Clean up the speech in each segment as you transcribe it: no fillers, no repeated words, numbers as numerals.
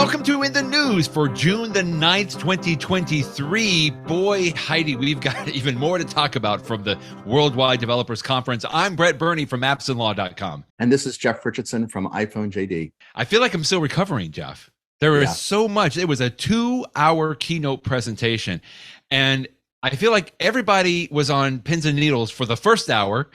Welcome to In the News for June the 9th, 2023. Boy, Heidi, we've got even more to talk about from the Worldwide Developers Conference. I'm Brett Burney from appsandlaw.com. And this is Jeff Richardson from iPhone JD. I feel like I'm still recovering, Jeff. There was so much. It was a 2-hour keynote presentation. And I feel like everybody was on pins and needles for the first hour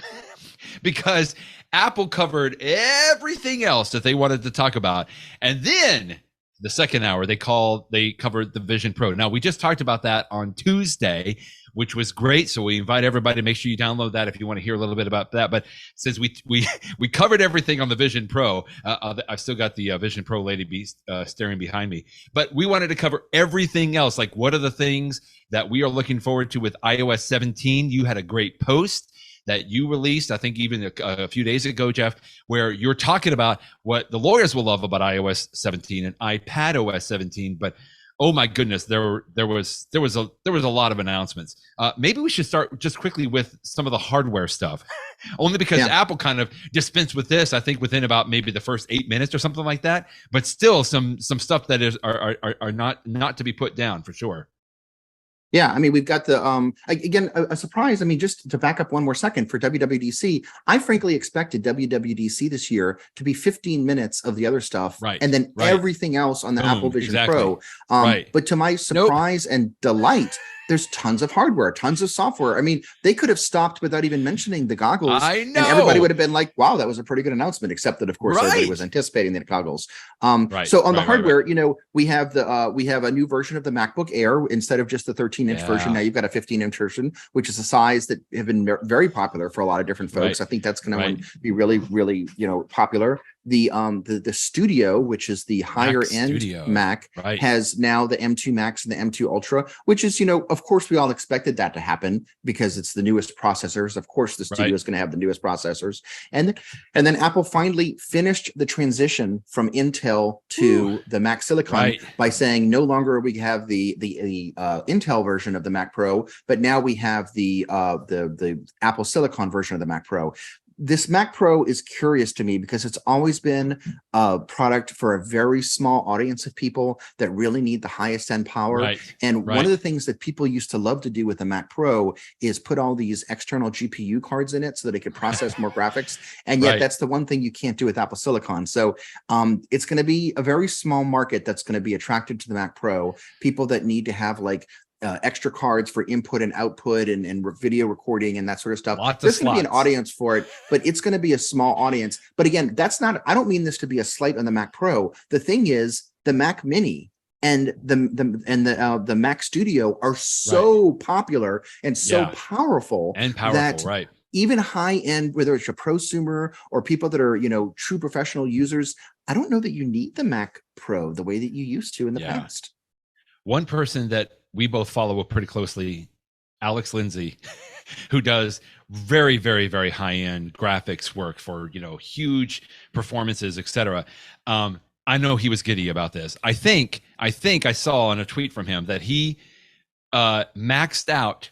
because Apple covered everything else that they wanted to talk about. And then the second hour, they covered the Vision Pro. Now, we just talked about that on Tuesday, which was great. So we invite everybody to make sure you download that if you want to hear a little bit about that. But since we covered everything on the Vision Pro, I've still got the Vision Pro lady staring behind me. But we wanted to cover everything else. Like, what are the things that we are looking forward to with iOS 17? You had a great post that you released, I think even a few days ago, Jeff, where you're talking about what the lawyers will love about iOS 17 and iPadOS 17. But oh my goodness, there was a lot of announcements. Maybe we should start just quickly with some of the hardware stuff, only because Apple kind of dispensed with this, I think, within about maybe the first 8 minutes or something like that. But still, some stuff that are not to be put down for sure. Yeah, I mean, we've got the, again, a surprise. I mean, just to back up one more second for WWDC, I frankly expected WWDC this year to be 15 minutes of the other stuff, and then everything else on the Apple Vision Pro. But to my surprise and delight, there's tons of hardware, tons of software. I mean, they could have stopped without even mentioning the goggles. I know. And everybody would have been like, wow, that was a pretty good announcement, except that, of course, everybody was anticipating the goggles. So on the hardware, you know, we have a new version of the MacBook Air. Instead of just the 13-inch version, now you've got a 15-inch version, which is a size that have been very popular for a lot of different folks. I think that's going to be really, really, you know, popular. The Studio, which is the higher end Mac, has now the M2 Max and the M2 Ultra, which is, you know, of course, we all expected that to happen because it's the newest processors. Of course, the Studio is going to have the newest processors. And then Apple finally finished the transition from Intel to the Mac Silicon by saying no longer we have the Intel version of the Mac Pro, but now we have the Apple Silicon version of the Mac Pro. This Mac Pro is curious to me because it's always been a product for a very small audience of people that really need the highest end power. And one of the things that people used to love to do with the Mac Pro is put all these external GPU cards in it so that it could process more graphics. And yet that's the one thing you can't do with Apple Silicon. So it's going to be a very small market that's going to be attracted to the Mac Pro, people that need to have like extra cards for input and output and video recording and that sort of stuff. There's going to be an audience for it, but it's going to be a small audience. But again, I don't mean this to be a slight on the Mac Pro. The thing is, the Mac Mini and the Mac Studio are so popular and so powerful that even high end, whether it's a prosumer or people that are, you know, true professional users, I don't know that you need the Mac Pro the way that you used to in the past. One person that we both follow pretty closely, Alex Lindsay, who does very, very, very high-end graphics work for, you know, huge performances, etc. I know he was giddy about this. I think I saw on a tweet from him that he maxed out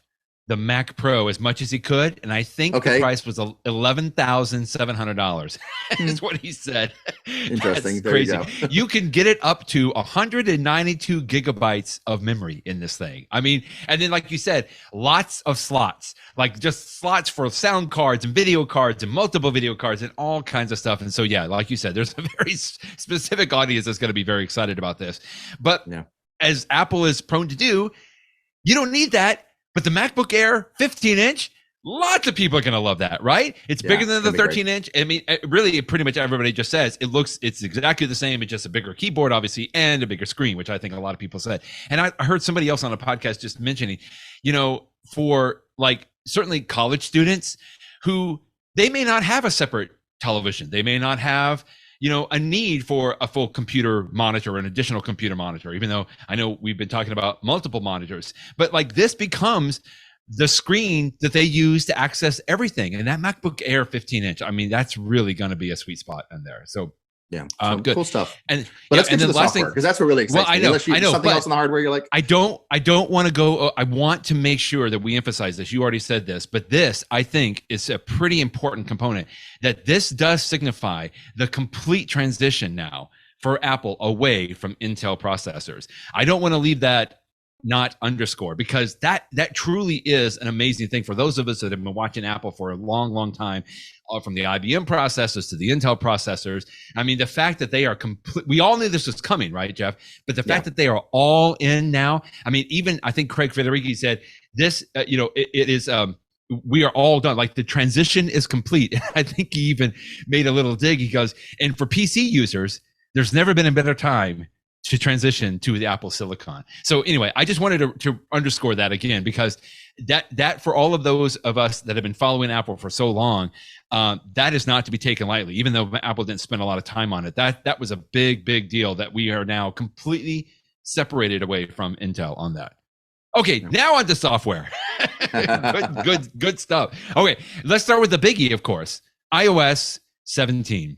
the Mac Pro as much as he could, and I think the price was $11,700. Is what he said. Interesting. There crazy. You go. You can get it up to 192 gigabytes of memory in this thing. I mean, and then like you said, lots of slots, like just slots for sound cards and video cards and multiple video cards and all kinds of stuff. And so, yeah, like you said, there's a very specific audience that's going to be very excited about this. But as Apple is prone to do, you don't need that. But the MacBook Air 15-inch, lots of people are going to love that, right? It's bigger than the 13-inch. I mean, really, pretty much everybody just says it's exactly the same. It's just a bigger keyboard, obviously, and a bigger screen, which I think a lot of people said. And I heard somebody else on a podcast just mentioning, you know, for like certainly college students who they may not have a separate television. They may not have, you know, a need for a full computer monitor, an additional computer monitor, even though I know we've been talking about multiple monitors, but like this becomes the screen that they use to access everything. And that MacBook Air 15-inch, I mean, that's really going to be a sweet spot in there. So good. Cool stuff. But let's get to the software because that's what really excites me. Unless you something else in the hardware, you're like, I don't want to go. I want to make sure that we emphasize this. You already said this, but this I think is a pretty important component. That this does signify the complete transition now for Apple away from Intel processors. I don't want to leave that not underscore, because that truly is an amazing thing for those of us that have been watching Apple for a long time, from the IBM processors to the Intel processors. I mean, the fact that they are complete, we all knew this was coming, right, Jeff? But the fact that they are all in now, I mean, even I think Craig Federighi said this, it is, we are all done. Like, the transition is complete. I think he even made a little dig. He goes, and for PC users, there's never been a better time to transition to the Apple Silicon. So anyway, I just wanted to underscore that again, because that for all of those of us that have been following Apple for so long, that is not to be taken lightly. Even though Apple didn't spend a lot of time on it, that was a big deal, that we are now completely separated away from Intel on that. Okay, now on to software. good stuff. Okay, let's start with the biggie, of course, iOS 17.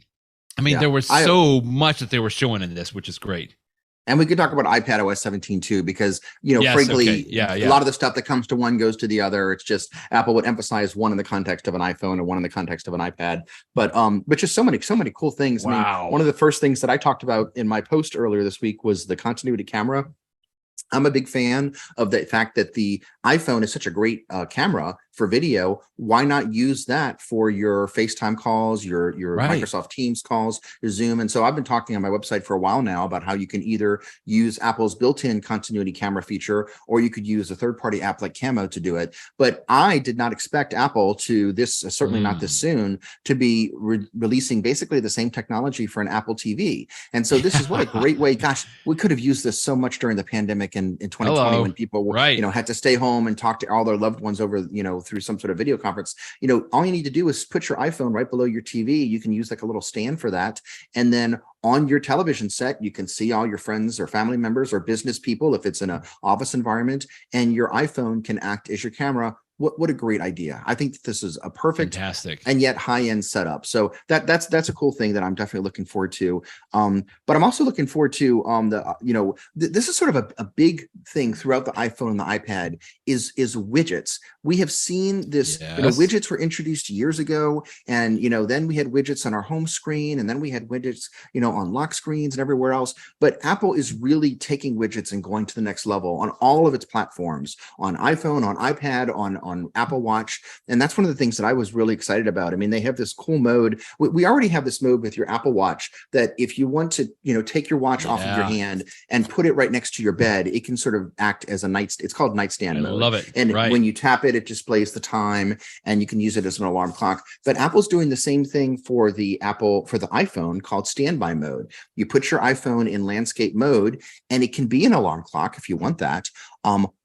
I mean, there was so much that they were showing in this, which is great. And we could talk about iPadOS 17 too, because, frankly, a lot of the stuff that comes to one goes to the other. It's just Apple would emphasize one in the context of an iPhone and one in the context of an iPad. But just so many cool things. Wow. I mean, one of the first things that I talked about in my post earlier this week was the continuity camera. I'm a big fan of the fact that the iPhone is such a great camera for video. Why not use that for your FaceTime calls, your Microsoft Teams calls, your Zoom? And so I've been talking on my website for a while now about how you can either use Apple's built-in continuity camera feature, or you could use a third-party app like Camo to do it. But I did not expect Apple to certainly not this soon, to be releasing basically the same technology for an Apple TV. And so this is what a great way. Gosh, we could have used this so much during the pandemic in 2020 when people had to stay home and talk to all their loved ones over, through some sort of video conference. All you need to do is put your iPhone right below your TV. You can use like a little stand for that. And then on your television set, you can see all your friends or family members or business people if it's in an office environment, and your iPhone can act as your camera. What a great idea. I think that this is a perfect, fantastic, and yet high-end setup. So that's a cool thing that I'm definitely looking forward to. But I'm also looking forward to this is sort of a big thing throughout the iPhone and the iPad is widgets. We have seen this, widgets were introduced years ago, and then we had widgets on our home screen, and then we had widgets, on lock screens and everywhere else. But Apple is really taking widgets and going to the next level on all of its platforms, on iPhone, on iPad, on Apple Watch. And that's one of the things that I was really excited about. I mean, they have this cool mode. We already have this mode with your Apple Watch that if you want to, take your watch off of your hand and put it right next to your bed, it can sort of act as a nightstand. It's called nightstand mode. I love it. And when you tap it, it displays the time, and you can use it as an alarm clock. But Apple's doing the same thing for the iPhone called standby mode. You put your iPhone in landscape mode, and it can be an alarm clock if you want that.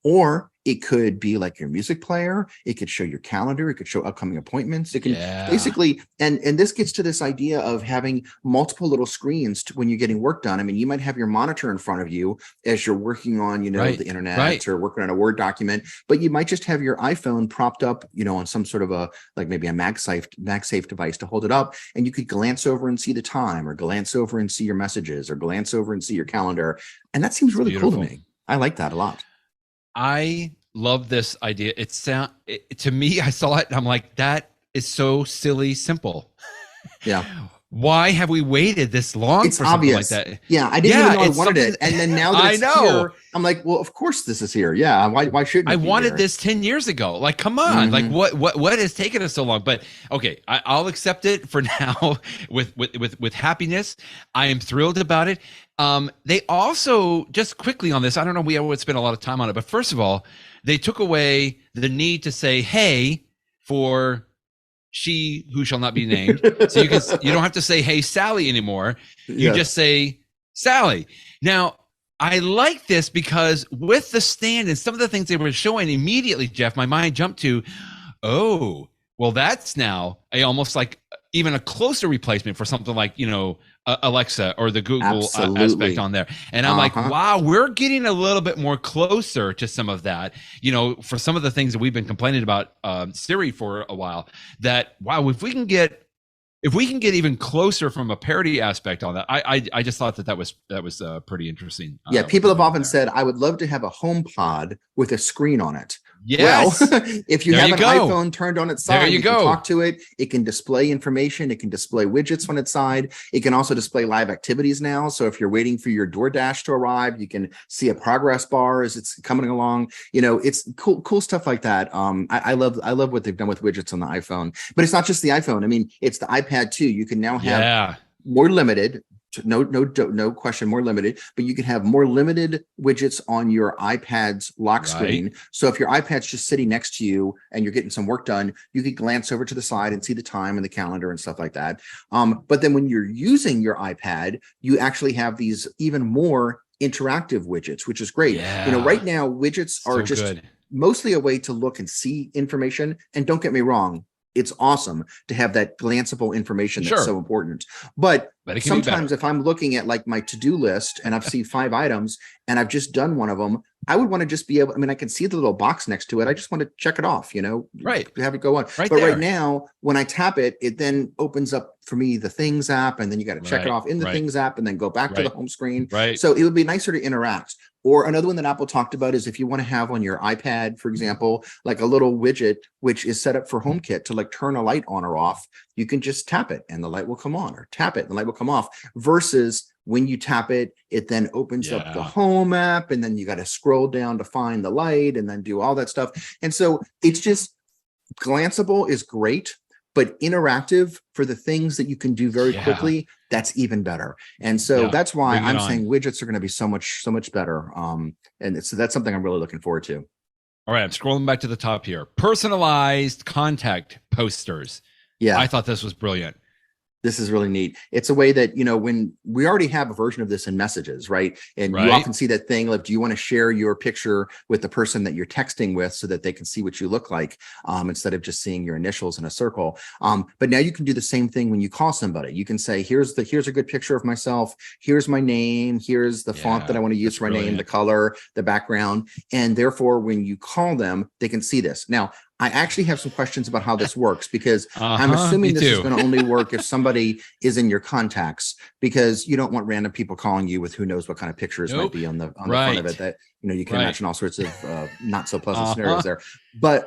Or it could be like your music player. It could show your calendar. It could show upcoming appointments. It can basically, and this gets to this idea of having multiple little screens when you're getting work done. I mean, you might have your monitor in front of you as you're working on, the internet or working on a Word document, but you might just have your iPhone propped up, on some sort of maybe a MagSafe device to hold it up, and you could glance over and see the time, or glance over and see your messages, or glance over and see your calendar. And that seems really cool to me. I like that a lot. I love this idea. To me, I saw it and I'm like, that is so silly simple. Yeah. Why have we waited this long for something like that? Yeah, I didn't even know I wanted it. And then now that it's here, I'm like, well, of course this is here. Yeah, why shouldn't it be wanted here? this 10 years ago. Like, come on. Like, what has taken us so long? But okay, I'll accept it for now with happiness. I am thrilled about it. They also, just quickly on this, I don't know, we would spend a lot of time on it, but first of all, they took away the need to say, hey, for she who shall not be named. So you don't have to say, hey, Sally anymore. You just say Sally. Now, I like this because with the stand and some of the things they were showing immediately, Jeff, my mind jumped to, oh, well, that's now almost like even a closer replacement for something like, Alexa or the Google aspect on there. And I'm like, wow, we're getting a little bit more closer to some of that, for some of the things that we've been complaining about Siri for a while, that, wow, if we can get even closer from a parity aspect on that, I just thought that was pretty interesting. People have often said, I would love to have a home pod with a screen on it. Yes. Well, if you have an iPhone turned on its side, you can talk to it. It can display information. It can display widgets on its side. It can also display live activities now. So if you're waiting for your DoorDash to arrive, you can see a progress bar as it's coming along. You know, it's cool stuff like that. I love what they've done with widgets on the iPhone. But it's not just the iPhone. I mean, it's the iPad too. You can now have more limited. No question, more limited, but you can have more limited widgets on your iPad's lock screen. So if your iPad's just sitting next to you and you're getting some work done, you could glance over to the side and see the time and the calendar and stuff like that. But then when you're using your iPad, you actually have these even more interactive widgets, which is great. You know, right now widgets are just mostly a way to look and see information. And don't get me wrong, it's awesome to have that glanceable information that's so important. But sometimes if I'm looking at like my to-do list and I've seen 5 items and I've just done one of them, I would want to just be able, I mean, I can see the little box next to it. I just want to check it off, you know, have it go on. But right now, when I tap it, it then opens up for me the Things app, and then you got to check it off in the Things app and then go back to the home screen. So it would be nicer to interact. Or another one that Apple talked about is if you want to have on your iPad, for example, like a little widget, which is set up for HomeKit to like turn a light on or off, you can just tap it and the light will come on, or tap it and the light will come off, versus when you tap it, it then opens up the Home app, and then you got to scroll down to find the light and then do all that stuff. And so it's just glanceable is great, but interactive for the things that you can do very quickly, that's even better. And so that's why I'm saying widgets are going to be so much better. And so that's something I'm really looking forward to. All right, I'm scrolling back to the top here. Personalized contact posters. I thought this was brilliant. This is really neat. It's a way that, you know, when we already have a version of this in Messages, right? And you often see that thing like, do you want to share your picture with the person that you're texting with so that they can see what you look like, instead of just seeing your initials in a circle. But now you can do the same thing when you call somebody. You can say, here's a good picture of myself. Here's my name. Here's the font that I want to use for my name, the color, the background. And therefore, when you call them, they can see this. Now, I actually have some questions about how this works, because I'm assuming this is going to only work if somebody is in your contacts, because you don't want random people calling you with who knows what kind of pictures might be on the front of it that, you know, you can imagine all sorts of not so pleasant scenarios there. But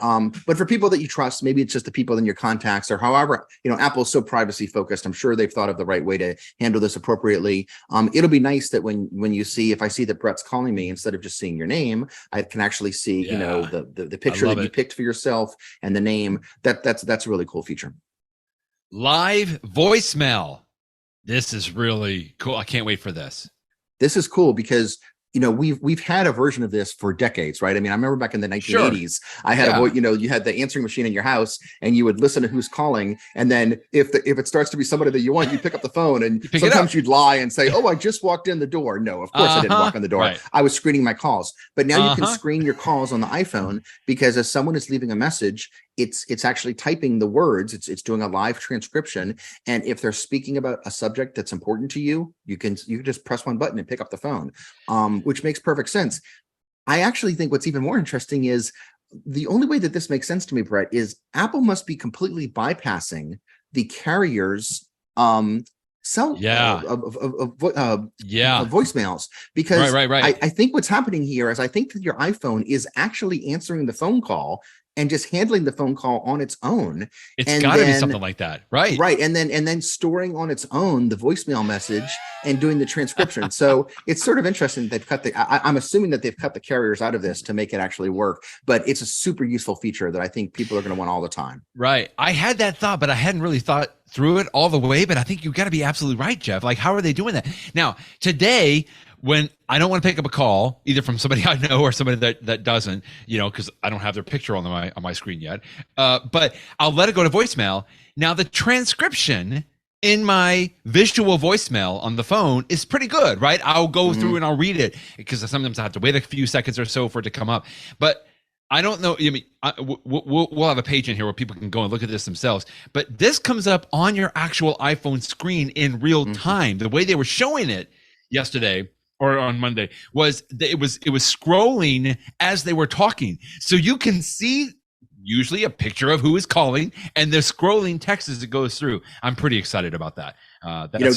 for people that you trust, maybe it's just the people in your contacts, or however, you know, Apple's so privacy focused. I'm sure they've thought of the right way to handle this appropriately. It'll be nice that when you see, if I see that Brett's calling me, instead of just seeing your name, I can actually see, you know, the picture that you picked for yourself and the name. That's a really cool feature. Live voicemail. This is really cool. I can't wait for this. This is cool because, you know, we've had a version of this for decades, right? I mean, I remember back in the 1980s, I had a, you know, you had the answering machine in your house and you would listen to who's calling. And then if it starts to be somebody that you want, you pick up the phone, and sometimes you'd lie and say, oh, I just walked in the door. No, of course I didn't walk in the door. I was screening my calls. But now you can screen your calls on the iPhone, because as someone is leaving a message, it's actually typing the words. It's doing a live transcription. And if they're speaking about a subject that's important to you, you can just press one button and pick up the phone, which makes perfect sense. I actually think what's even more interesting is the only way that this makes sense to me, Brett, is Apple must be completely bypassing the carrier's voicemails, because I think what's happening here is I think that your iPhone is actually answering the phone call and just handling the phone call on its own. It's got to be something like that, right? And then storing on its own the voicemail message and doing the transcription. So it's sort of interesting that they've cut I'm assuming that they've cut the carriers out of this to make it actually work. But it's a super useful feature that I think people are going to want all the time. Right. I had that thought, but I hadn't really thought through it all the way. But I think you've got to be absolutely right, Jeff. Like, how are they doing that? Now, today, when I don't want to pick up a call, either from somebody I know or somebody that doesn't, you know, because I don't have their picture on my screen yet, but I'll let it go to voicemail. Now, the transcription in my visual voicemail on the phone is pretty good, right? I'll go through and I'll read it, because sometimes I have to wait a few seconds or so for it to come up. But I don't know. I mean, we'll have a page in here where people can go and look at this themselves. But this comes up on your actual iPhone screen in real time. The way they were showing it yesterday or on Monday was that it was scrolling as they were talking, so you can see usually a picture of who is calling, and they're scrolling text as it goes through. I'm pretty excited about that.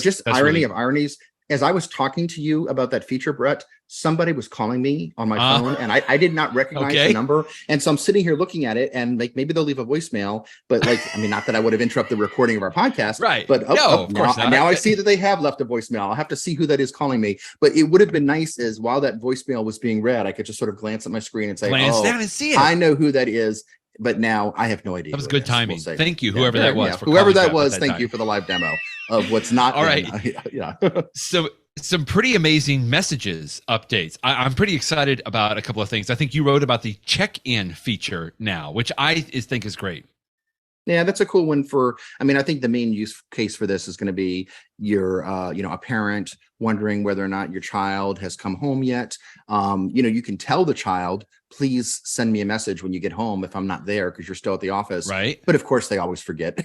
Just irony of ironies. as I was talking to you about that feature, Brett, somebody was calling me on my phone, and I did not recognize the number. And so I'm sitting here looking at it, and like maybe they'll leave a voicemail, but like, I mean, not that I would have interrupted the recording of our podcast, right? But of course not. Now I see that they have left a voicemail. I'll have to see who that is calling me. But it would have been nice as while that voicemail was being read, I could just sort of glance at my screen and say, glance down and see it. I know who that is. But now I have no idea. That was good timing. We'll thank you, whoever that was. Whoever that was, thank you for the live demo of what's not. All right. Yeah. So some pretty amazing messages updates. I'm pretty excited about a couple of things. I think you wrote about the check-in feature now, which I think is great. Yeah, that's a cool one I think the main use case for this is going to be your, a parent wondering whether or not your child has come home yet. You can tell the child, please send me a message when you get home if I'm not there because you're still at the office. Right. But of course they always forget.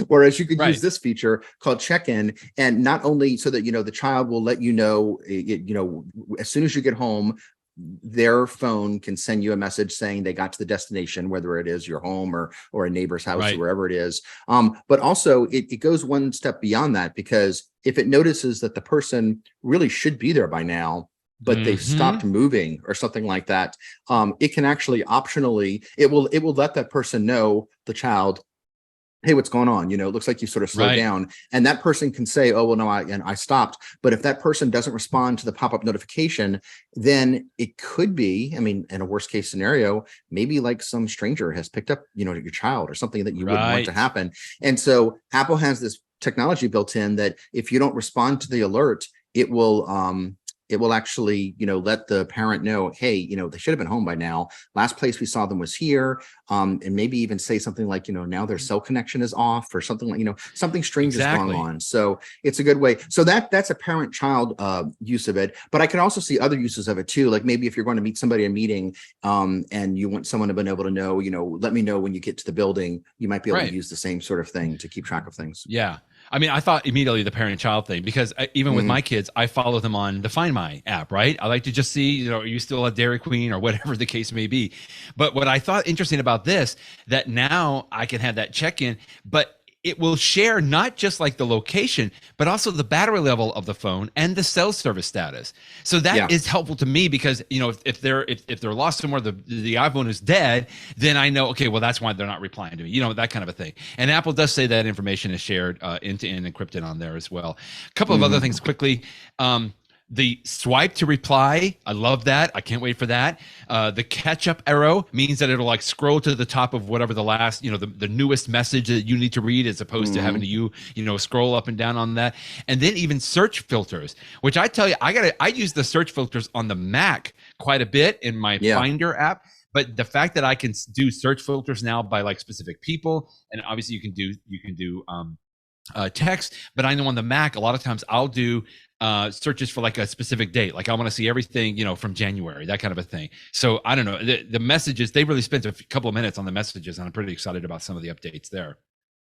Whereas you could use this feature called check-in, and not only so that, the child will let you know, as soon as you get home, their phone can send you a message saying they got to the destination, whether it is your home or a neighbor's house or wherever it is. But also it goes one step beyond that, because if it notices that the person really should be there by now, but they've stopped moving or something like that, it can actually optionally, it will let that person know, the child, hey, what's going on? It looks like you sort of slowed down, and that person can say, oh, well, no, I stopped. But if that person doesn't respond to the pop-up notification, then it could be, in a worst case scenario, maybe like some stranger has picked up, your child or something that you wouldn't want to happen. And so Apple has this technology built in that if you don't respond to the alert, it will actually, let the parent know, hey, they should have been home by now. Last place we saw them was here. And maybe even say something like, now their cell connection is off, or something like, something strange is going on. So it's a good way. So that's a parent-child use of it. But I can also see other uses of it too. Like maybe if you're going to meet somebody in a meeting and you want someone to be able to know, let me know when you get to the building, you might be able to use the same sort of thing to keep track of things. Yeah. I thought immediately the parent-child thing, because even with my kids, I follow them on the Find My app, right? I like to just see, are you still at Dairy Queen or whatever the case may be. But what I thought interesting about this, that now I can have that check-in, but it will share not just like the location, but also the battery level of the phone and the cell service status. So that is helpful to me, because if they're lost somewhere, the iPhone is dead, then I know, okay, well, that's why they're not replying to me, that kind of a thing. And Apple does say that information is shared end-to-end encrypted on there as well. A couple of other things quickly. The swipe to reply, I love that. I can't wait for that. The catch-up arrow means that it'll like scroll to the top of whatever the last, the newest message that you need to read, as opposed to having to scroll up and down on that. And then even search filters, which I tell you, I use the search filters on the Mac quite a bit in my Finder app. But the fact that I can do search filters now by like specific people, and obviously you can do text, but I know on the Mac, a lot of times I'll do searches for like a specific date. Like I want to see everything, from January, that kind of a thing. So I don't know, the messages, they really spent a couple of minutes on the messages, and I'm pretty excited about some of the updates there.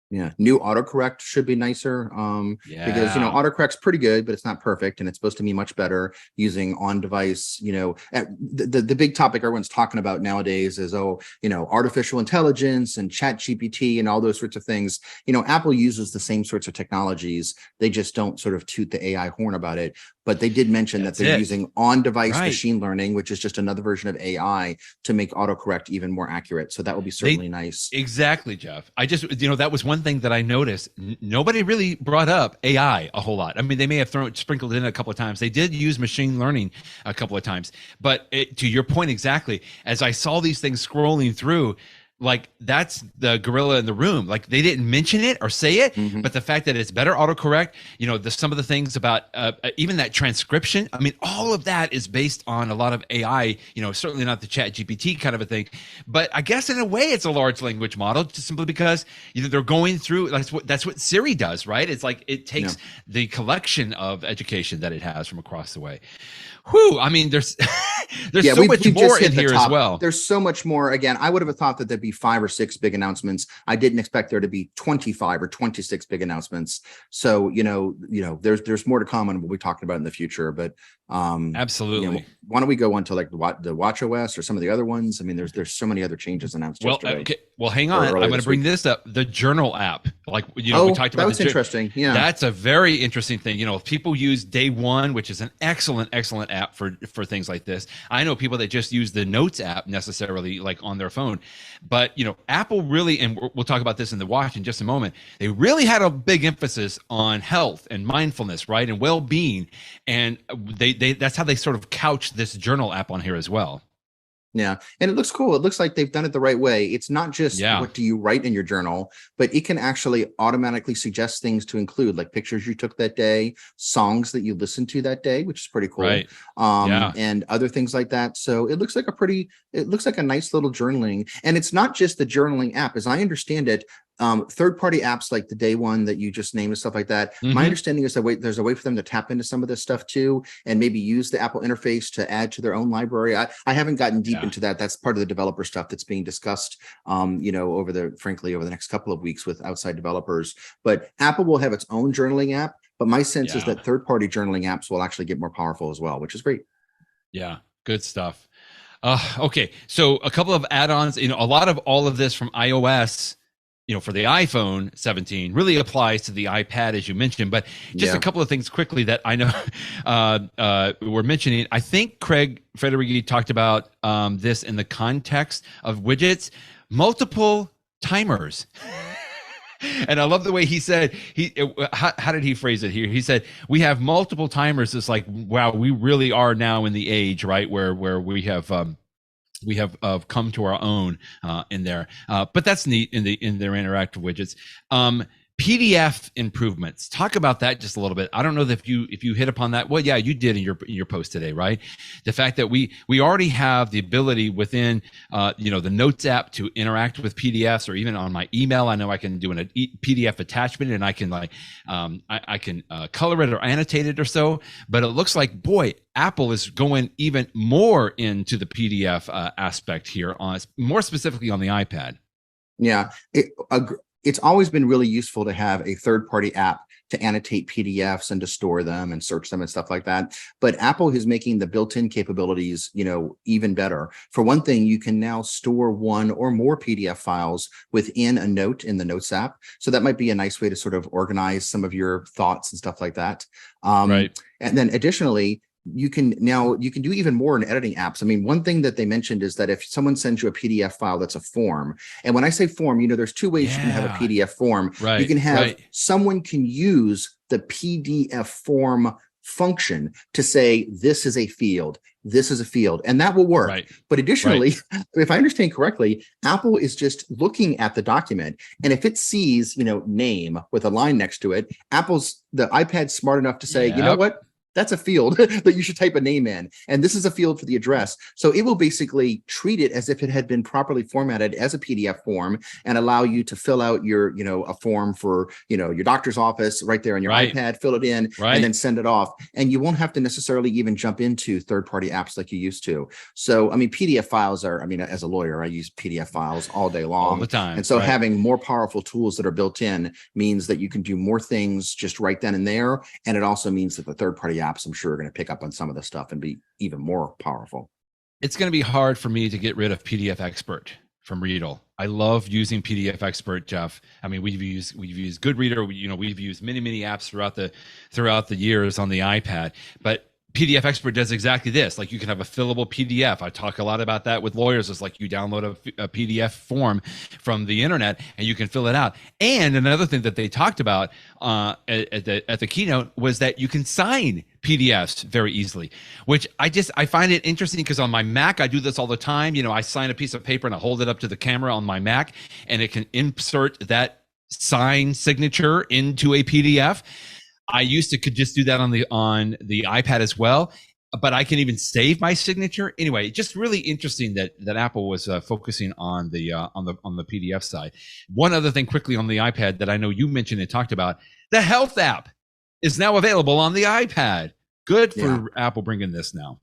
Yeah, new autocorrect should be nicer, because autocorrect's pretty good, but it's not perfect, and it's supposed to be much better using on-device. The big topic everyone's talking about nowadays is artificial intelligence and ChatGPT and all those sorts of things. Apple uses the same sorts of technologies. They just don't sort of toot the AI horn about it. But they did mention that they're using on-device machine learning, which is just another version of AI, to make autocorrect even more accurate. So that will be certainly nice. Exactly, Jeff. I just, that was one thing that I noticed. Nobody really brought up AI a whole lot. They may have sprinkled in a couple of times. They did use machine learning a couple of times. But to your point exactly, as I saw these things scrolling through, like that's the gorilla in the room. Like they didn't mention it or say it, but the fact that it's better autocorrect, some of the things about even that transcription. All of that is based on a lot of AI, certainly not the ChatGPT kind of a thing, but I guess in a way it's a large language model, just simply because, they're going through, that's what Siri does, right? It's like, it takes the collection of education that it has from across the way. Whew. There's so much more in here as well. There's so much more. Again, I would have thought that there'd be 5 or 6 big announcements. I didn't expect there to be 25 or 26 big announcements. So, there's more to come, and we'll be talking about in the future. But absolutely. Why don't we go on to like the watchOS or some of the other ones? There's so many other changes announced yesterday. Okay. Well, hang on. I'm going to bring this up. The journal app, like, we talked about. That was interesting. Yeah, that's a very interesting thing. If people use Day One, which is an excellent app for things like this. I know people that just use the Notes app necessarily, like on their phone, but Apple really, and we'll talk about this in the watch in just a moment. They really had a big emphasis on health and mindfulness, right, and well-being, and they that's how they sort of couch this journal app on here as well. Yeah. And it looks cool. It looks like they've done it the right way. It's not just what do you write in your journal, but it can actually automatically suggest things to include, like pictures you took that day, songs that you listened to that day, which is pretty cool. Right. And other things like that. So it looks like a nice little journaling. And it's not just the journaling app. As I understand it, third-party apps like the Day One that you just named and stuff like that. My understanding is that there's a way for them to tap into some of this stuff too, and maybe use the Apple interface to add to their own library. I haven't gotten deep into that. That's part of the developer stuff that's being discussed, over the next couple of weeks with outside developers. But Apple will have its own journaling app. But my sense is that third-party journaling apps will actually get more powerful as well, which is great. Yeah, good stuff. Okay, so a couple of add-ons. A lot of all of this from iOS, for the iPhone 17 really applies to the iPad, as you mentioned. But just a couple of things quickly that I know we're mentioning. I think Craig Federighi talked about this in the context of widgets, multiple timers. And I love the way he said, how did he phrase it here? He said, we have multiple timers. It's like, wow, we really are now in the age, right, where we have come to our own in there, but that's neat in their interactive widgets. PDF improvements. Talk about that just a little bit. I don't know if you hit upon that. Well, yeah, you did in your post today, right? The fact that we already have the ability within the Notes app to interact with PDFs, or even on my email, I know I can do an PDF attachment, and I can I can color it or annotate it or so. But it looks like, boy, Apple is going even more into the PDF aspect here, more specifically on the iPad. Yeah. It's always been really useful to have a third-party app to annotate PDFs and to store them and search them and stuff like that. But Apple is making the built-in capabilities, even better. For one thing, you can now store one or more PDF files within a note in the Notes app. So that might be a nice way to sort of organize some of your thoughts and stuff like that. Right. And then additionally, you can do even more in editing apps. I mean, one thing that they mentioned is that if someone sends you a PDF file that's a form, and when I say form, there's two ways you can have a PDF form. Right. You can have someone can use the PDF form function to say, this is a field, and that will work. Right. But additionally, if I understand correctly, Apple is just looking at the document, and if it sees, name with a line next to it, the iPad's smart enough to say, you know what? That's a field that you should type a name in. And this is a field for the address. So it will basically treat it as if it had been properly formatted as a PDF form, and allow you to fill out your, a form for, your doctor's office right there on your iPad, fill it in, and then send it off. And you won't have to necessarily even jump into third-party apps like you used to. So, I mean, PDF files as a lawyer, I use PDF files all day long. All the time. And so having more powerful tools that are built in means that you can do more things just right then and there. And it also means that the third-party apps, I'm sure, are going to pick up on some of the stuff and be even more powerful. It's going to be hard for me to get rid of PDF Expert from Readle. I love using PDF Expert, Jeff. I mean, we've used Goodreader. We've used many apps throughout the years on the iPad, but PDF Expert does exactly this. Like, you can have a fillable PDF. I talk a lot about that with lawyers. It's like you download a PDF form from the internet and you can fill it out. And another thing that they talked about at the keynote was that you can sign PDFs very easily, which I find it interesting, because on my Mac, I do this all the time. I sign a piece of paper and I hold it up to the camera on my Mac, and it can insert that sign signature into a PDF. I could just do that on the iPad as well, but I can even save my signature. Anyway, just really interesting that Apple was focusing on the PDF side. One other thing quickly on the iPad that I know you mentioned and talked about, the Health app is now available on the iPad. Good for Apple bringing this now.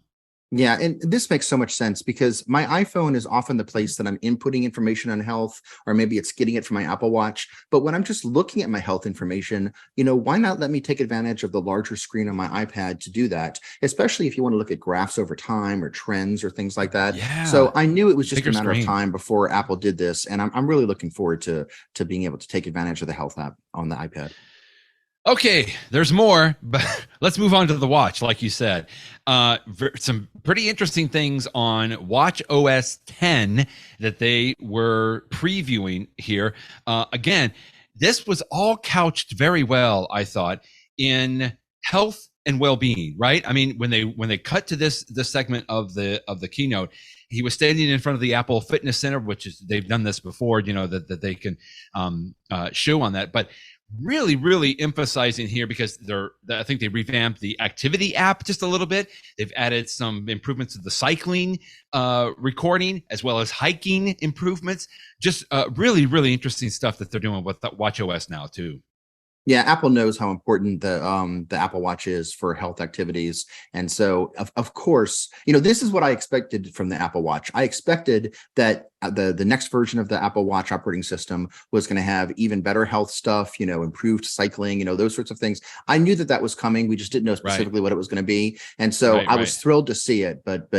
Yeah, and this makes so much sense because my iPhone is often the place that I'm inputting information on health, or maybe it's getting it from my Apple Watch. But when I'm just looking at my health information, why not let me take advantage of the larger screen on my iPad to do that, especially if you want to look at graphs over time or trends or things like that. Yeah. So I knew it was just Bigger a matter screen. of time before Apple did this. And I'm really looking forward to being able to take advantage of the health app on the iPad. Okay, there's more, but let's move on to the watch. Like you said, some pretty interesting things on watchOS 10 that they were previewing here. Again, this was all couched very well, I thought, in health and well-being. Right? I mean, when they cut to this segment of the keynote, he was standing in front of the Apple Fitness Center, which is they've done this before. That they can show on that, but really emphasizing here because I think they revamped the activity app just a little bit. They've added some improvements to the cycling recording as well as hiking improvements. Just really interesting stuff that they're doing with watchOS now too. Yeah, Apple knows how important the Apple Watch is for health activities. And so, of course, this is what I expected from the Apple Watch. I expected that the next version of the Apple Watch operating system was going to have even better health stuff, improved cycling, those sorts of things. I knew that was coming. We just didn't know specifically what it was going to be. And so I was thrilled to see it, but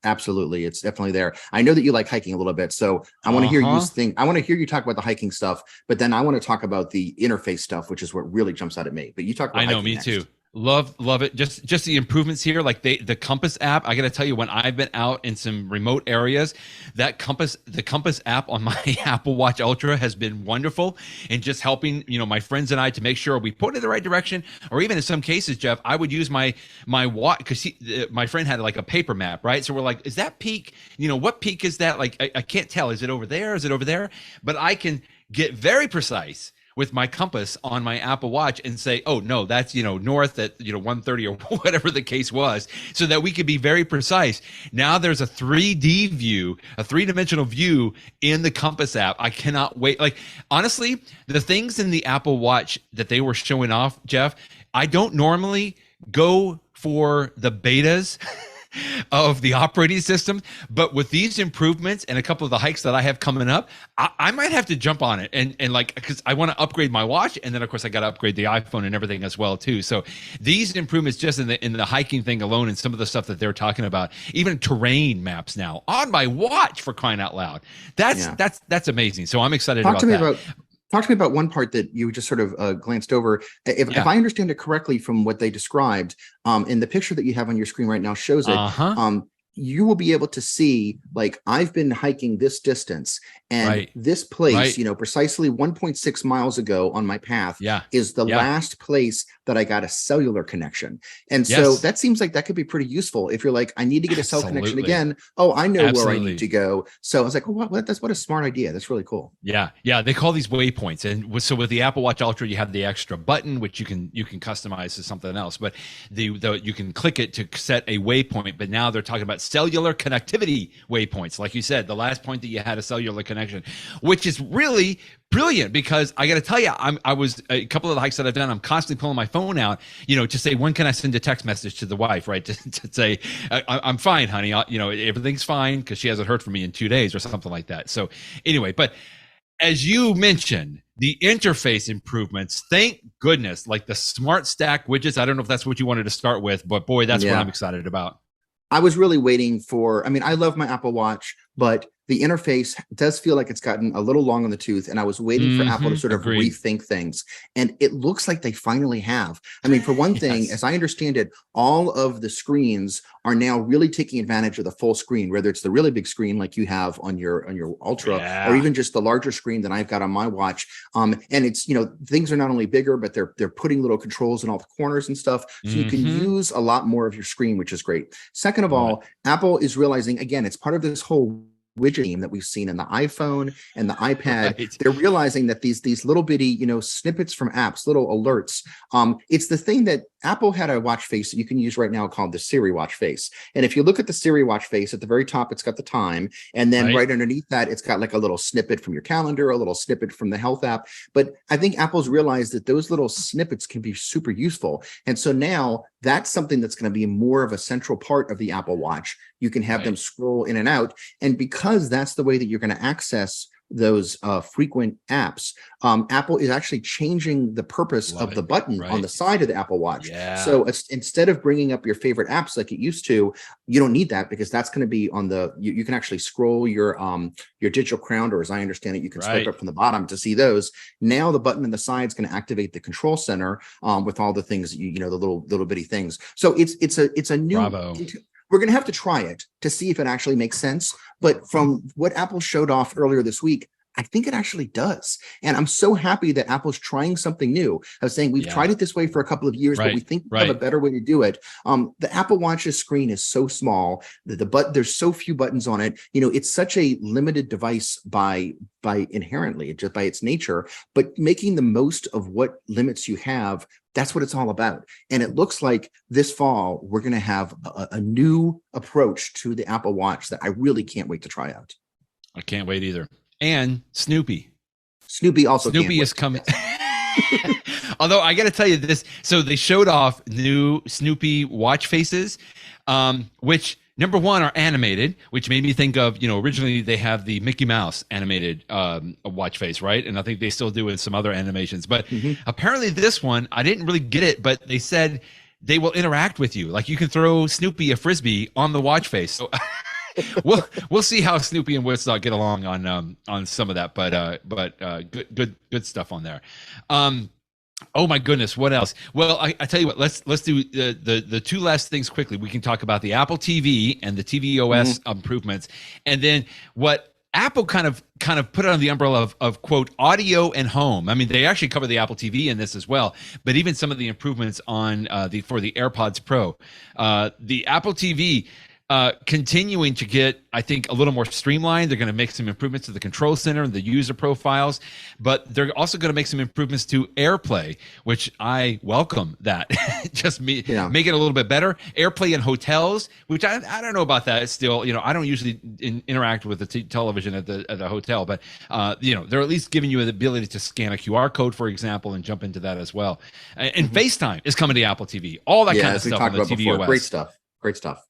absolutely, it's definitely there. I know that you like hiking a little bit, so I want to hear you talk about the hiking stuff, but then I want to talk about the interface stuff, which is what really jumps out at me. But you talk about I know, me too. Love it. Just the improvements here, like the Compass app. I got to tell you, when I've been out in some remote areas, the Compass app on my Apple Watch Ultra has been wonderful in just helping my friends and I to make sure we put it in the right direction. Or even in some cases, Jeff, I would use my watch because my friend had like a paper map, right? So we're like, is that peak? What peak is that? Like I can't tell. Is it over there? Is it over there? But I can get very precise with my compass on my Apple Watch and say, oh no, that's north at 130 or whatever the case was, so that we could be very precise. Now there's a 3D view, a three-dimensional view in the Compass app. I cannot wait. Like honestly, the things in the Apple Watch that they were showing off, Jeff, I don't normally go for the betas of the operating system, but with these improvements and a couple of the hikes that I have coming up, I might have to jump on it and like, because I want to upgrade my watch, and then of course I got to upgrade the iPhone and everything as well too. So these improvements just in the hiking thing alone, and some of the stuff that they're talking about, even terrain maps now on my watch, for crying out loud, that's amazing. So I'm excited about that. Talk to me about one part that you just sort of glanced over. If I understand it correctly from what they described, in the picture that you have on your screen right now shows it. You will be able to see, like, I've been hiking this distance, and this place, precisely 1.6 miles ago on my path is the last place that I got a cellular connection. And so that seems like that could be pretty useful if you're like, I need to get a cell connection again. Oh, I know where I need to go. So I was like, oh, what a smart idea. That's really cool. Yeah. They call these waypoints. And so with the Apple Watch Ultra, you have the extra button, which you can customize to something else, but you can click it to set a waypoint. But now they're talking about cellular connectivity waypoints. Like you said, the last point that you had a cellular connection, which is really brilliant, because I got to tell you, I was a couple of the hikes that I've done, I'm constantly pulling my phone out, to say, when can I send a text message to the wife, right? To say, I'm fine, honey. Everything's fine, because she hasn't heard from me in 2 days or something like that. So anyway, but as you mentioned, the interface improvements, thank goodness, like the smart stack widgets. I don't know if that's what you wanted to start with, but boy, that's what I'm excited about. I was really waiting for, I love my Apple Watch, but the interface does feel like it's gotten a little long on the tooth, and I was waiting for Apple to sort of rethink things. And it looks like they finally have. For one thing, as I understand it, all of the screens are now really taking advantage of the full screen, whether it's the really big screen like you have on your Ultra, or even just the larger screen that I've got on my watch. And it's, things are not only bigger, but they're putting little controls in all the corners and stuff. So you can use a lot more of your screen, which is great. Second of all, Apple is realizing, again, it's part of this whole widget theme that we've seen in the iPhone and the iPad. Right. They're realizing that these little bitty, snippets from apps, little alerts. It's the thing that Apple had a watch face that you can use right now called the Siri watch face. And if you look at the Siri watch face at the very top, it's got the time. And then right underneath that, it's got like a little snippet from your calendar, a little snippet from the health app. But I think Apple's realized that those little snippets can be super useful. And so now that's something that's going to be more of a central part of the Apple Watch. You can have them scroll in and out. And because that's the way that you're going to access those frequent apps, Apple is actually changing the purpose of the button on the side of the Apple Watch. Yeah. So instead of bringing up your favorite apps like it used to, you don't need that, because that's going to be on the, you can actually scroll your digital crown, or as I understand it, you can swipe up from the bottom to see those. Now the button on the side is going to activate the control center with all the things, the little bitty things. So it's a new. Bravo. We're going to have to try it to see if it actually makes sense. But from what Apple showed off earlier this week, I think it actually does. And I'm so happy that Apple's trying something new. I was saying we've tried it this way for a couple of years, but we think we have a better way to do it. The Apple Watch's screen is so small that there's so few buttons on it. It's such a limited device by inherently, just by its nature, but making the most of what limits you have, that's what it's all about. And it looks like this fall, we're going to have a new approach to the Apple Watch that I really can't wait to try out. I can't wait either. And Snoopy also is coming. Although I got to tell you this, so they showed off new Snoopy watch faces, which number one are animated, which made me think of, originally they have the Mickey Mouse animated watch face, right? And I think they still do in some other animations. But apparently this one, I didn't really get it, but they said they will interact with you. Like you can throw Snoopy a Frisbee on the watch face. So we'll see how Snoopy and Woodstock get along on some of that, but good stuff on there. Oh my goodness, what else? Well, I tell you what, let's do the two last things quickly. We can talk about the Apple TV and the tvOS improvements, and then what Apple kind of put it on the umbrella of quote audio and home. I mean, they actually cover the Apple TV in this as well, but even some of the improvements on for the AirPods Pro, the Apple TV. Continuing to get, I think, a little more streamlined. They're going to make some improvements to the control center and the user profiles, but they're also going to make some improvements to AirPlay, which I welcome that. Just make it a little bit better. AirPlay in hotels, which I don't know about that. It's still, I don't usually interact with the television at the hotel, but they're at least giving you the ability to scan a QR code, for example, and jump into that as well. And FaceTime is coming to Apple TV. All that kind of stuff on the tvOS. Great stuff.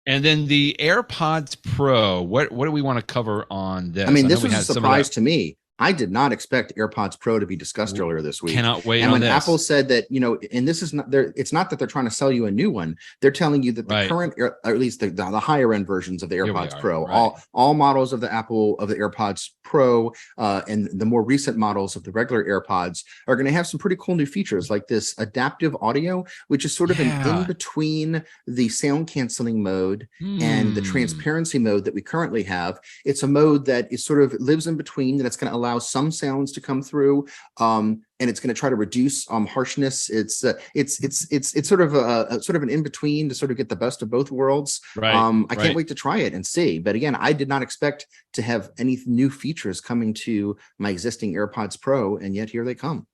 And then the AirPods Pro, what do we want to cover on this? I mean, this was a surprise to me. I did not expect AirPods Pro to be discussed earlier this week. Cannot wait. And when Apple said that, and this is not there, it's not that they're trying to sell you a new one. They're telling you that the current, or at least the higher end versions of the AirPods Pro, all models of the AirPods Pro, and the more recent models of the regular AirPods are going to have some pretty cool new features, like this adaptive audio, which is sort of an in between the sound canceling mode and the transparency mode that we currently have. It's a mode that is sort of lives in between, that it's going to allow some sounds to come through, and it's going to try to reduce harshness. It's sort of an in between to sort of get the best of both worlds. I can't wait to try it and see. But again, I did not expect to have any new features coming to my existing AirPods Pro, and yet here they come.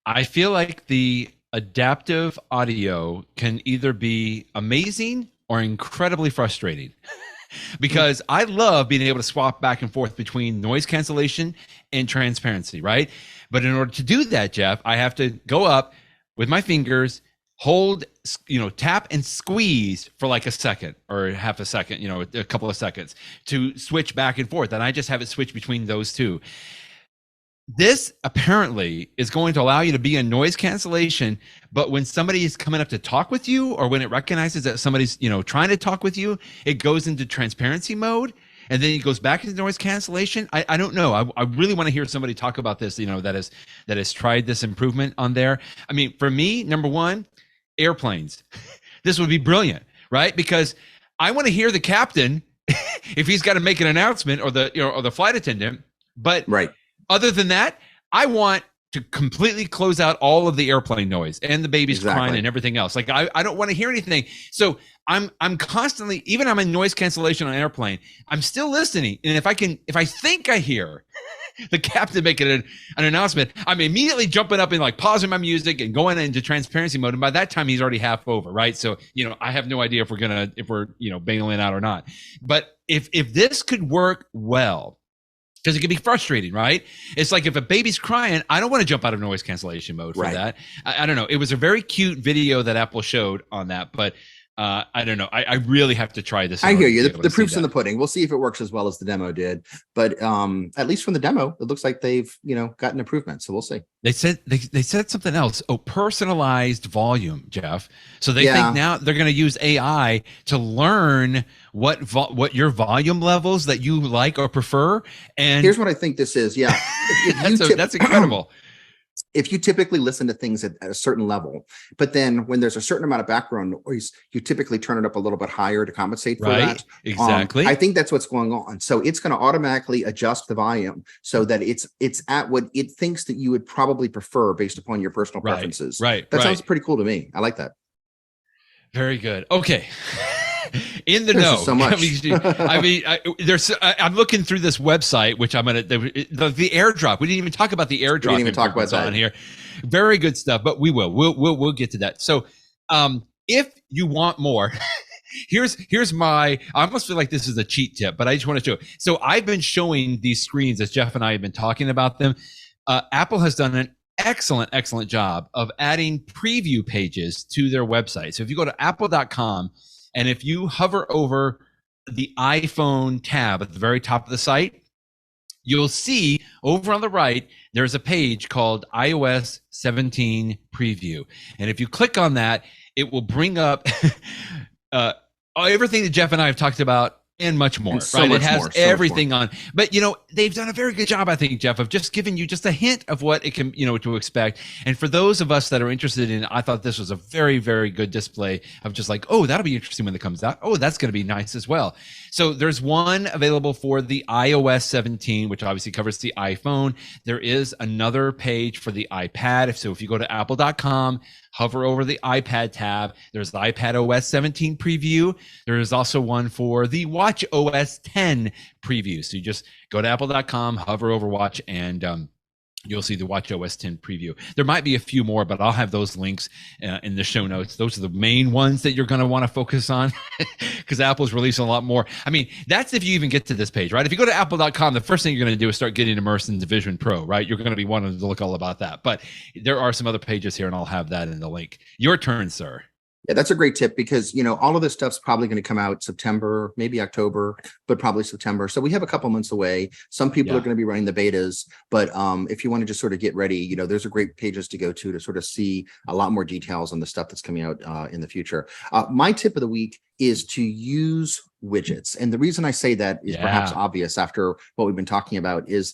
I feel like the adaptive audio can either be amazing or incredibly frustrating. Because I love being able to swap back and forth between noise cancellation and transparency, right? But in order to do that, Jeff, I have to go up with my fingers, hold, tap and squeeze for like a second or half a second, a couple of seconds to switch back and forth. And I just have it switch between those two. This apparently is going to allow you to be in noise cancellation, but when somebody is coming up to talk with you, or when it recognizes that somebody's, trying to talk with you, it goes into transparency mode, and then it goes back into noise cancellation. I don't know. I really want to hear somebody talk about this, that has tried this improvement on there. I mean, for me, number one, airplanes. This would be brilliant, right? Because I want to hear the captain if he's got to make an announcement, or the flight attendant, but other than that, I want to completely close out all of the airplane noise and the baby's crying and everything else. Like I don't want to hear anything. So I'm constantly, even I'm in noise cancellation on airplane, I'm still listening. And if I think I hear the captain making an announcement, I'm immediately jumping up and like pausing my music and going into transparency mode. And by that time he's already half over, right? So, I have no idea if we're bailing out or not. But if this could work well, because it can be frustrating, right? It's like if a baby's crying, I don't want to jump out of noise cancellation mode for that. I don't know. It was a very cute video that Apple showed on that, but I don't know. I really have to try this. I hear you. The proof's in the pudding. We'll see if it works as well as the demo did. But at least from the demo, it looks like they've gotten improvement. So we'll see. They said something else. Oh, personalized volume, Jeff. So they think now they're going to use AI to learn what your volume levels that you like or prefer. And here's what I think this is. Yeah, that's incredible. If you typically listen to things at a certain level, but then when there's a certain amount of background noise, you typically turn it up a little bit higher to compensate for that. Exactly. I think that's what's going on. So it's going to automatically adjust the volume so that it's at what it thinks that you would probably prefer based upon your personal preferences. That sounds pretty cool to me. I like that. Very good. Okay. In the know. So much. I'm looking through this website, which I'm gonna the airdrop. We didn't even talk about the airdrop. We didn't even talk about that on here. Very good stuff, but we'll get to that. So, if you want more, here's my. I almost feel like this is a cheat tip, but I just want to show it. So I've been showing these screens as Jeff and I have been talking about them. Apple has done an excellent job of adding preview pages to their website. So if you go to apple.com. And if you hover over the iPhone tab at the very top of the site, you'll see over on the right, there's a page called iOS 17 Preview. And if you click on that, it will bring up everything that Jeff and I have talked about and much more, right? It has everything on. But, they've done a very good job, I think, Jeff, of just giving you just a hint of what it can, to expect. And for those of us that are interested in, I thought this was a very, very good display of just like, oh, that'll be interesting when it comes out. Oh, that's going to be nice as well. So there's one available for the iOS 17, which obviously covers the iPhone. There is another page for the iPad. So if you go to apple.com, hover over the iPad tab, there's the iPadOS 17 preview. There is also one for the watchOS 10 preview. So you just go to apple.com, hover over watch, and you'll see the watchOS 10 preview. There might be a few more, but I'll have those links in the show notes. Those are the main ones that you're going to want to focus on because Apple's releasing a lot more. I mean, that's if you even get to this page, right? If you go to apple.com, the first thing you're going to do is start getting immersed in the Vision Pro, right? You're going to be wanting to look all about that. But there are some other pages here, and I'll have that in the link. Your turn, sir. Yeah, that's a great tip because, all of this stuff's probably going to come out September, maybe October, but probably September. So we have a couple months away. Some people are going to be running the betas, but if you want to just sort of get ready, there's a great pages to go to sort of see a lot more details on the stuff that's coming out in the future. My tip of the week is to use widgets. And the reason I say that is perhaps obvious after what we've been talking about is,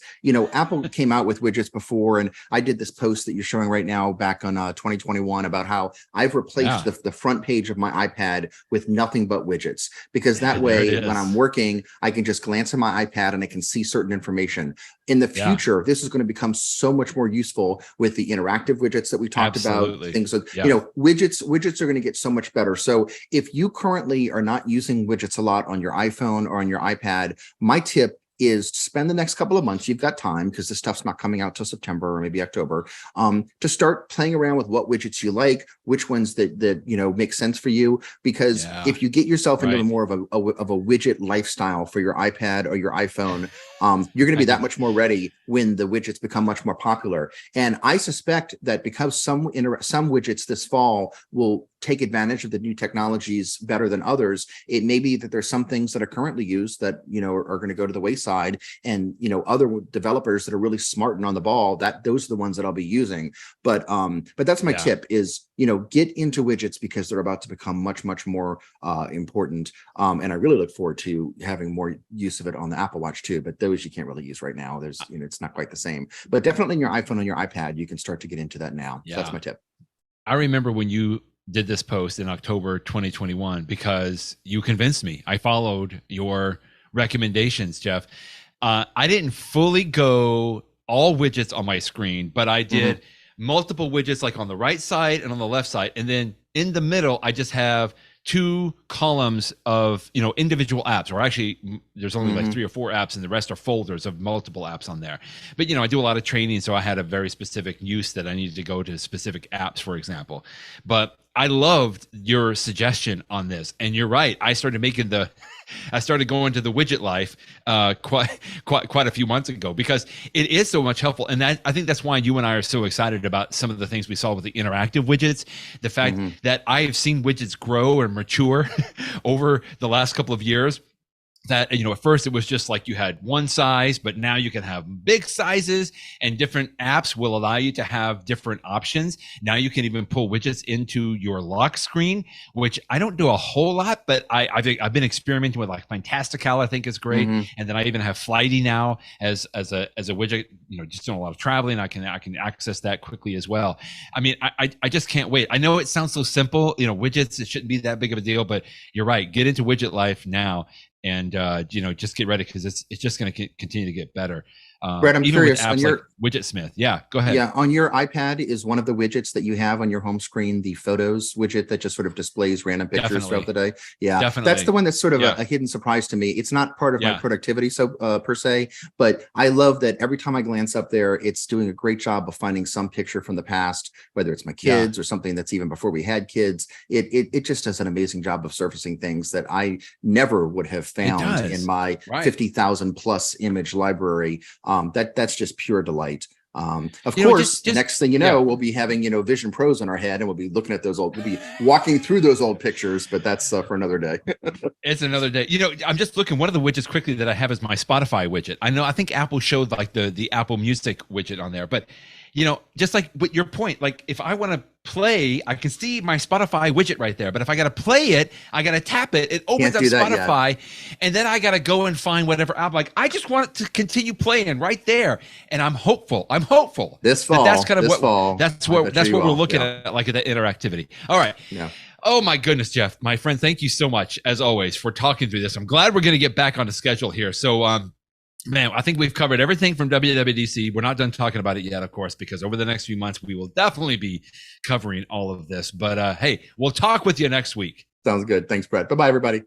Apple came out with widgets before, and I did this post that you're showing right now back on 2021 about how I've replaced the front page of my iPad with nothing but widgets, because that way when I'm working, I can just glance at my iPad and I can see certain information. In the future, this is going to become so much more useful with the interactive widgets that we talked about. Things like, widgets are going to get so much better. So if you currently are not using widgets a lot on your iPhone or on your iPad, my tip is to spend the next couple of months, you've got time because this stuff's not coming out till September or maybe October, to start playing around with what widgets you like, which ones that make sense for you. Because if you get yourself into more of a widget lifestyle for your iPad or your iPhone, you're going to be that much more ready when the widgets become much more popular. And I suspect that because some widgets this fall will take advantage of the new technologies better than others, it may be that there's some things that are currently used that are going to go to the wayside, and other developers that are really smart and on the ball, that those are the ones that I'll be using. But that's my tip is get into widgets because they're about to become much more important, and I really look forward to having more use of it on the Apple Watch too, but those you can't really use right now. There's it's not quite the same, but definitely in your iPhone and your iPad you can start to get into that now. So that's my tip. I remember when you did this post in October 2021 because you convinced me. I followed your recommendations, Jeff. I didn't fully go all widgets on my screen, but I did multiple widgets like on the right side and on the left side. And then in the middle, I just have 2 columns of, individual apps, or actually there's only like 3 or 4 apps and the rest are folders of multiple apps on there. But, I do a lot of training. So I had a very specific use that I needed to go to specific apps, for example. But I loved your suggestion on this. And you're right. I started going to the widget life quite a few months ago, because it is so much helpful. And I think that's why you and I are so excited about some of the things we saw with the interactive widgets. The fact that I have seen widgets grow and mature over the last couple of years. That, at first it was just like you had one size, but now you can have big sizes, and different apps will allow you to have different options. Now you can even pull widgets into your lock screen, which I don't do a whole lot, but I've been experimenting with, like Fantastical, I think is great. And then I even have Flighty now as a widget, just doing a lot of traveling. I can access that quickly as well. I mean, I just can't wait. I know it sounds so simple, widgets, it shouldn't be that big of a deal, but you're right. Get into widget life now. And just get ready, because it's just going to continue to get better. Brett, I'm curious, on your WidgetSmith. Yeah, go ahead. Yeah, on your iPad, is one of the widgets that you have on your home screen the Photos widget that just sort of displays random pictures throughout the day? Yeah, definitely. That's the one that's sort of a hidden surprise to me. It's not part of my productivity per se, but I love that every time I glance up there, it's doing a great job of finding some picture from the past, whether it's my kids or something that's even before we had kids. It just does an amazing job of surfacing things that I never would have found in my 50,000 plus image library. That's just pure delight. Of course, next thing you know, we'll be having, Vision Pros in our head, and we'll be looking at we'll be walking through those old pictures, but that's for another day. It's another day. I'm just looking, one of the widgets quickly that I have is my Spotify widget. I think Apple showed like the Apple Music widget on there, but just like with your point, like if I want to play, I can see my Spotify widget right there. But if I got to play it, I got to tap it. It opens up Spotify, and then I got to go and find whatever app. Like I just want it to continue playing right there, and I'm hopeful. This fall. That's kind of that's what we're looking at, like the interactivity. All right. Yeah. Oh my goodness, Jeff, my friend, thank you so much as always for talking through this. I'm glad we're going to get back on the schedule here. So, man, I think we've covered everything from WWDC. We're not done talking about it yet, of course, because over the next few months, we will definitely be covering all of this. But hey, we'll talk with you next week. Sounds good. Thanks, Brett. Bye-bye, everybody.